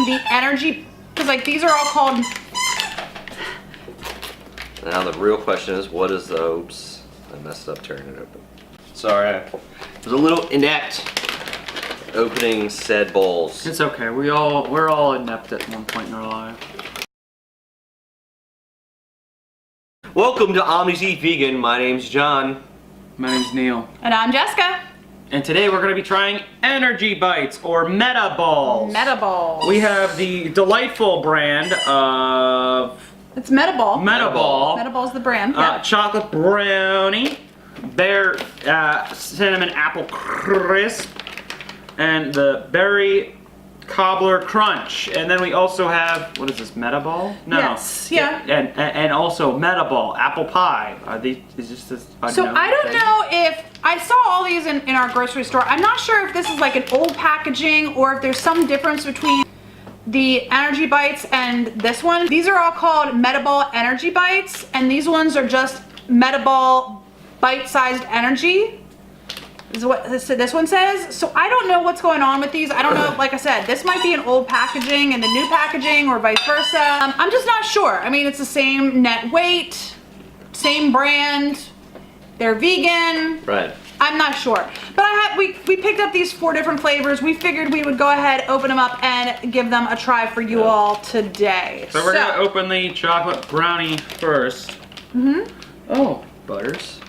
the energy, because like these are all called. Now the real question is, what is the, oops, I messed up tearing it open. Sorry, I was a little inept opening said bowls. It's okay, we're all inept at one point in our life. Welcome to Omnis Eat Vegan. My name's John. My name's Neil. And I'm Jessica. And today we're going to be trying Energy Bites or MetaBalls. MetaBalls. We have the delightful brand of... It's MetaBall. MetaBall. MetaBall's the brand. Yeah. Chocolate brownie, bear cinnamon apple crisp, and the berry cobbler crunch. And then we also have, what is this, MetaBall? No. Yes. Yeah. And also MetaBall apple pie. Are these? Is this So I don't know if I saw all these in our grocery store. I'm not sure if this is like an old packaging or if there's some difference between the Energy Bites and this one. These are all called MetaBall Energy Bites, and these ones are just MetaBall bite-sized energy is what this one says. So I don't know what's going on with these. I don't know, like I said, this might be an old packaging and the new packaging or vice versa. I'm just not sure. I mean, it's the same net weight, same brand, they're vegan. Right. I'm not sure. But we picked up these 4 different flavors. We figured we would go ahead, open them up, and give them a try for you all today. So we're gonna open the chocolate brownie first. Mm-hmm. Oh, Butters.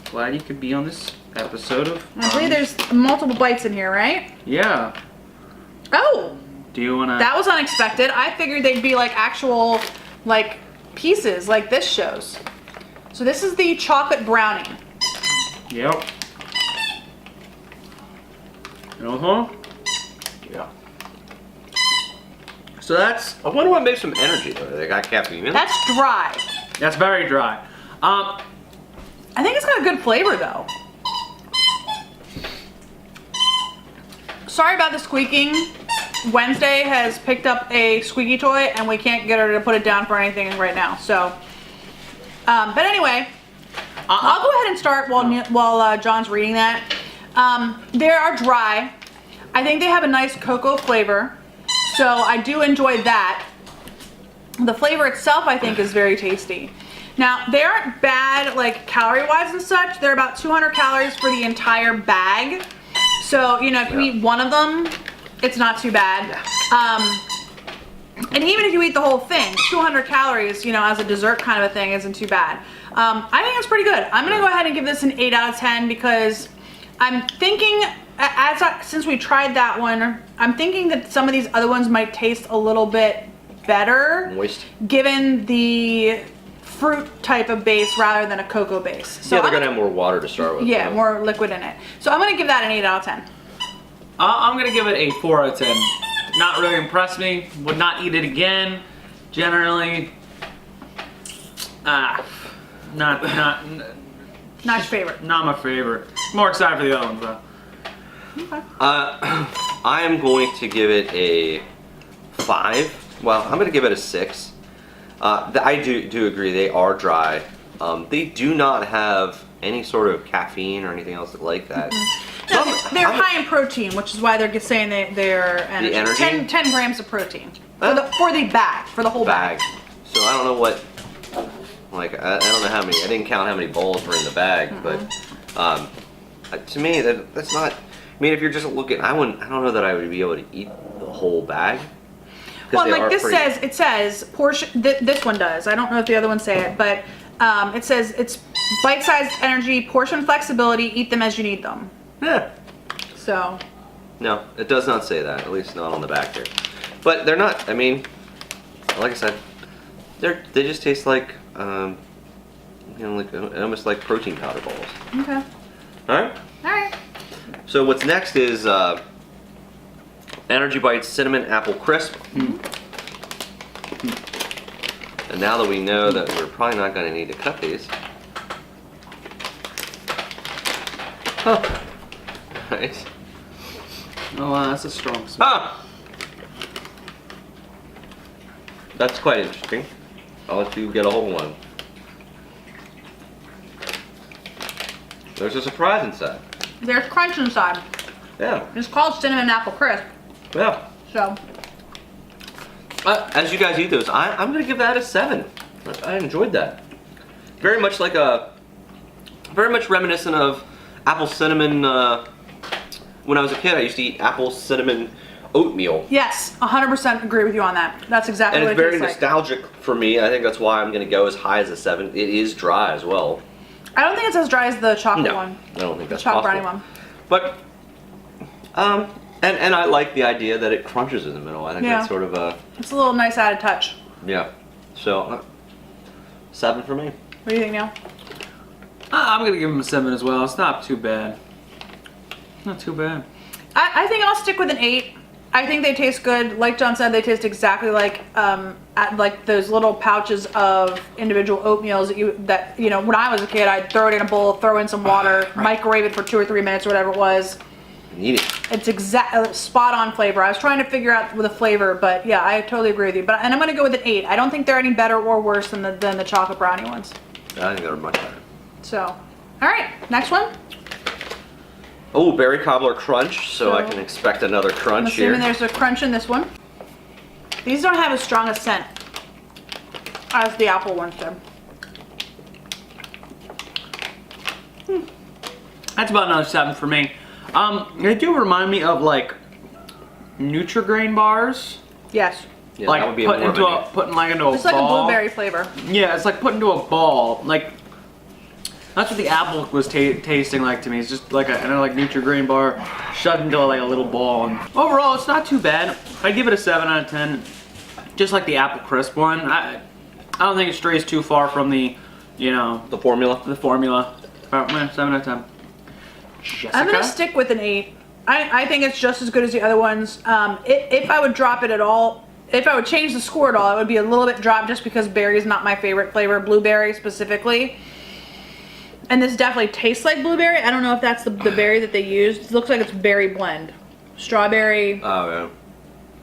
Glad you could be on this episode of... I believe there's multiple bites in here, right? Yeah. Oh! Do you wanna... That was unexpected. I figured they'd be like actual, like, pieces, like this shows. So this is the chocolate brownie. Yep. Uh-huh. Yeah. So that's... I wonder what makes them energy though. They got caffeine in it? That's dry. That's very dry. I think it's got a good flavor though. Sorry about the squeaking. Wednesday has picked up a squeaky toy and we can't get her to put it down for anything right now. So, but anyway, I'll go ahead and start while John's reading that. They are dry. I think they have a nice cocoa flavor, so I do enjoy that. The flavor itself, I think, is very tasty. Now, they aren't bad, like, calorie-wise and such. They're about 200 calories for the entire bag. So, you know, if you eat one of them, it's not too bad. And even if you eat the whole thing, 200 calories, you know, as a dessert kind of a thing isn't too bad. I think it's pretty good. I'm gonna go ahead and give this an 8 out of 10 because I'm thinking, since we tried that one, I'm thinking that some of these other ones might taste a little bit better. Moist. Given the fruit type of base rather than a cocoa base. So yeah, they're gonna have more water to start with. Yeah, more liquid in it. So I'm gonna give that an 8 out of 10. I'm gonna give it a 4 out of 10. Not really impressed me. Would not eat it again. Generally, not your favorite. Not my favorite. More excited for the other ones though. Okay. I am going to give it a 5. Well, I'm gonna give it a 6. I do agree they are dry. They do not have any sort of caffeine or anything else like that. No, they're high in protein, which is why they're saying they're energy. The energy? 10 grams of protein for the bag, for the whole bag. So I don't know what, like I don't know how many. I didn't count how many bowls were in the bag, but to me that's not. I mean, if you're just looking, I don't know that I would be able to eat the whole bag. Well, like this it says portion. This one does. I don't know if the other ones say it, but it says it's bite-sized energy, portion flexibility. Eat them as you need them. Yeah. So. No, it does not say that. At least not on the back here. But they're not. I mean, like I said, they just taste like you know, like almost like protein powder balls. Okay. All right. All right. So what's next is Energy Bites Cinnamon Apple Crisp. And now that we know that we're probably not going to need to cut these. Oh. Nice. Oh wow, that's a strong smell. Ah! That's quite interesting. I'll let you get a hold of one. There's a surprise inside. There's crunch inside. Yeah. It's called cinnamon apple crisp. Yeah. So. As you guys eat those, I'm gonna give that a 7. I enjoyed that. Very much reminiscent of apple cinnamon. When I was a kid, I used to eat apple cinnamon oatmeal. Yes, 100% agree with you on that. That's exactly And what it's it very tastes like. nostalgic for me. I think that's why I'm gonna go as high as a 7. It is dry as well. I don't think it's as dry as the chocolate No, one. I don't think The that's chocolate possible. brownie one. But and I like the idea that it crunches in the middle. I think Yeah. that's sort of a It's a little nice added touch. yeah. So 7 for me. What do you think, Neil? I'm gonna give them a 7 as well. It's not too bad. Not too bad. I think I'll stick with an 8. I think they taste good. Like John said, they taste exactly like like those little pouches of individual oatmeals that you know when I was a kid, I'd throw it in a bowl, throw in some water, microwave it for 2 or 3 minutes or whatever it was. Eat it. It's spot on flavor. I was trying to figure out the flavor, but yeah, I totally agree with you. And I'm gonna go with an 8. I don't think they're any better or worse than the chocolate brownie ones. I think they're much better. So, all right, next one. Oh, berry cobbler crunch. So I So- can expect another I'm crunch here. assuming there's a crunch in this one. These don't have as strong a scent as the apple ones do. That's about another 7 for me. They do remind me of like Nutri-Grain bars. Yes, Yeah, Like that would be put more into of a putting like into a it's like a ball. blueberry flavor. Yeah, it's like put into a ball. Like that's what the apple was tasting like to me. It's just like like Nutri-Grain bar shoved into like a little ball. And overall, it's not too bad. I give it a 7 out of 10. Just like the apple crisp one. I don't think it strays too far from the, you know, the formula. the formula. 7 out of 10. Jessica? I'm gonna stick with an 8. I think it's just as good as the other ones. If I would drop it at all, if I would change the score at all, it would be a little bit dropped just because berry is not my favorite flavor, blueberry specifically. And this definitely tastes like blueberry. I don't know if that's the berry that they used. It looks like it's berry blend. Strawberry, Oh yeah.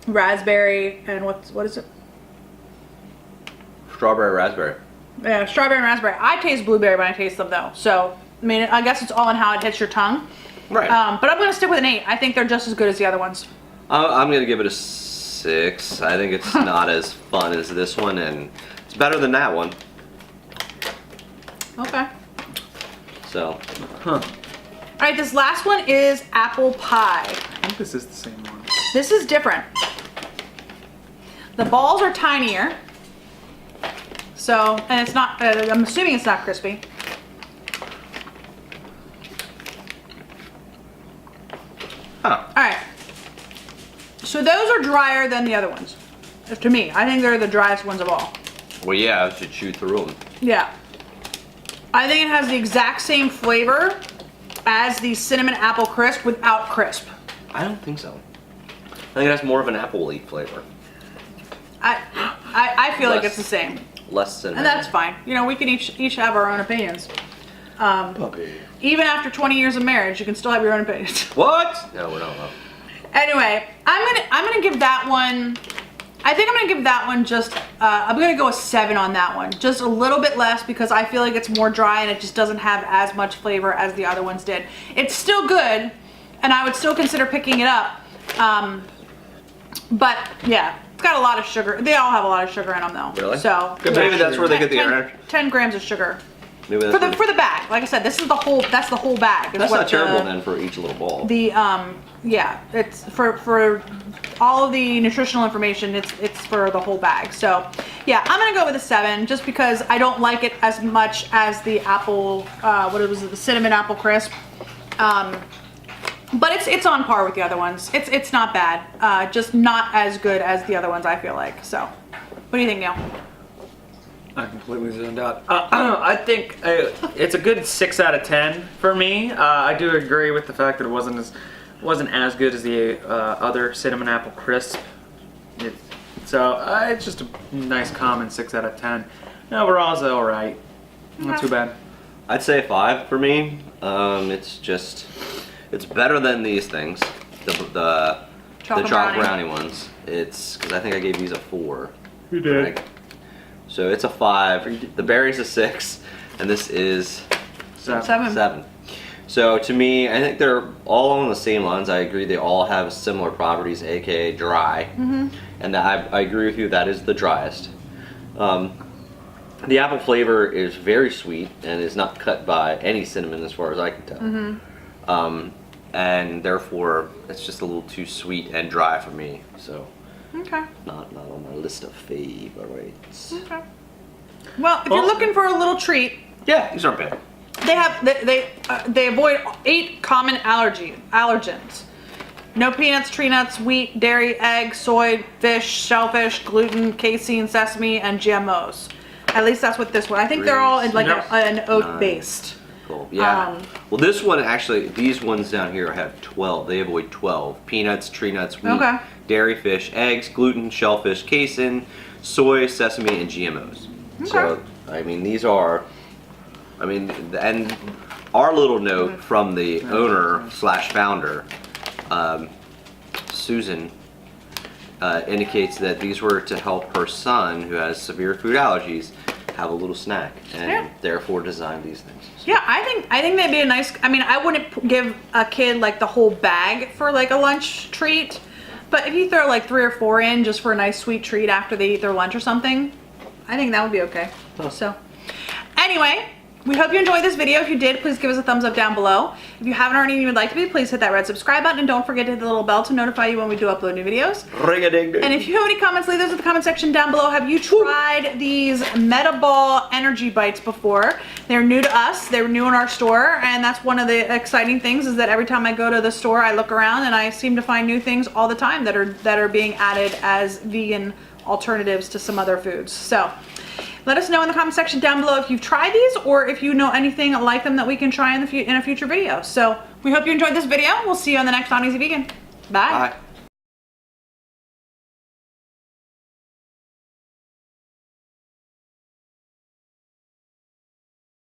raspberry, and what is it? Strawberry raspberry. Yeah, strawberry and raspberry. I taste blueberry when I taste them though. So, I mean, I guess it's all in how it hits your tongue. Right. But I'm gonna stick with an 8. I think they're just as good as the other ones. I'm gonna give it a 6. I think it's not as fun as this one, and it's better than that one. Okay. So, All right, this last one is apple pie. I think this is the same one. This is different. The balls are tinier. So, and it's not, I'm assuming it's not crispy. huh. All right. So those are drier than the other ones. To me, I think they're the driest ones of all. Well, yeah, I should chew through them. Yeah. I think it has the exact same flavor as the cinnamon apple crisp without crisp. I don't think so. I think it has more of an apple-y flavor. I feel like Less. it's the same. Less cinnamon. And that's fine. You know, we can each have our own opinions. puppy. Even after 20 years of marriage, you can still have your own opinions. What? No, we don't know. Anyway, I'm gonna give that one. I think I'm gonna give that one just. I'm gonna go a 7 on that one, just a little bit less because I feel like it's more dry and it just doesn't have as much flavor as the other ones did. It's still good, and I would still consider picking it up. But yeah, it's got a lot of sugar. They all have a lot of sugar in them though. Really? So Maybe that's where they get the 10, energy. 10 grams of sugar. Maybe that's For the where- for the bag, like I said, this is the whole. That's the whole bag. is That's what not terrible the- then for each little ball. The yeah, it's for all of the nutritional information. It's for the whole bag. So yeah, I'm gonna go with a 7 just because I don't like it as much as the apple. What was it? The cinnamon apple crisp. But it's on par with the other ones. It's not bad. Just not as good as the other ones. I feel like. So, what do you think, Neil? I completely zoned out. I think it's a good 6 out of 10 for me. I do agree with the fact that it wasn't as good as the other cinnamon apple crisp. So it's just a nice common 6 out of 10. Overall, it's all right. Not too bad. I'd say 5 for me. It's better than these things. The chocolate brownie ones. It's because I think I gave these a 4. You did. So it's a 5. The berry's a 6, and this is 7. 7. 7. So to me, I think they're all along the same lines. I agree they all have similar properties, aka dry. And I agree with you, that is the driest. The apple flavor is very sweet and is not cut by any cinnamon as far as I can tell. And therefore, it's just a little too sweet and dry for me. So Okay. not on my list of favorites. Okay. Well, if you're looking for a little treat, Yeah, these aren't bad. they avoid 8 common allergens. No peanuts, tree nuts, wheat, dairy, egg, soy, fish, shellfish, gluten, casein, sesame, and GMOs. At least that's what this one. I think they're all in like an oat based. Cool. Yeah. Well, this one actually, these ones down here have 12. They avoid 12. Peanuts, tree nuts, wheat, Okay. dairy, fish, eggs, gluten, shellfish, casein, soy, sesame, and GMOs. So, I mean, these are, and our little note from the owner / founder, Susan, indicates that these were to help her son, who has severe food allergies, have a little snack, and therefore designed these things. So. Yeah, I think they'd be a nice. I mean, I wouldn't give a kid like the whole bag for like a lunch treat, but if you throw like 3 or 4 in just for a nice sweet treat after they eat their lunch or something, I think that would be okay. So, anyway. We hope you enjoyed this video. If you did, please give us a thumbs up down below. If you haven't already and you would like to be, please hit that red subscribe button and don't forget to hit the little bell to notify you when we do upload new videos. Ring-a-ding-ding. And if you have any comments, leave those in the comment section down below. Have you tried these MetaBall energy bites before? They're new to us. They were new in our store, and that's one of the exciting things is that every time I go to the store, I look around and I seem to find new things all the time that are being added as vegan alternatives to some other foods. So let us know in the comment section down below if you've tried these or if you know anything like them that we can try in a future video. So we hope you enjoyed this video. We'll see you on the next On Easy Vegan. Bye. Bye.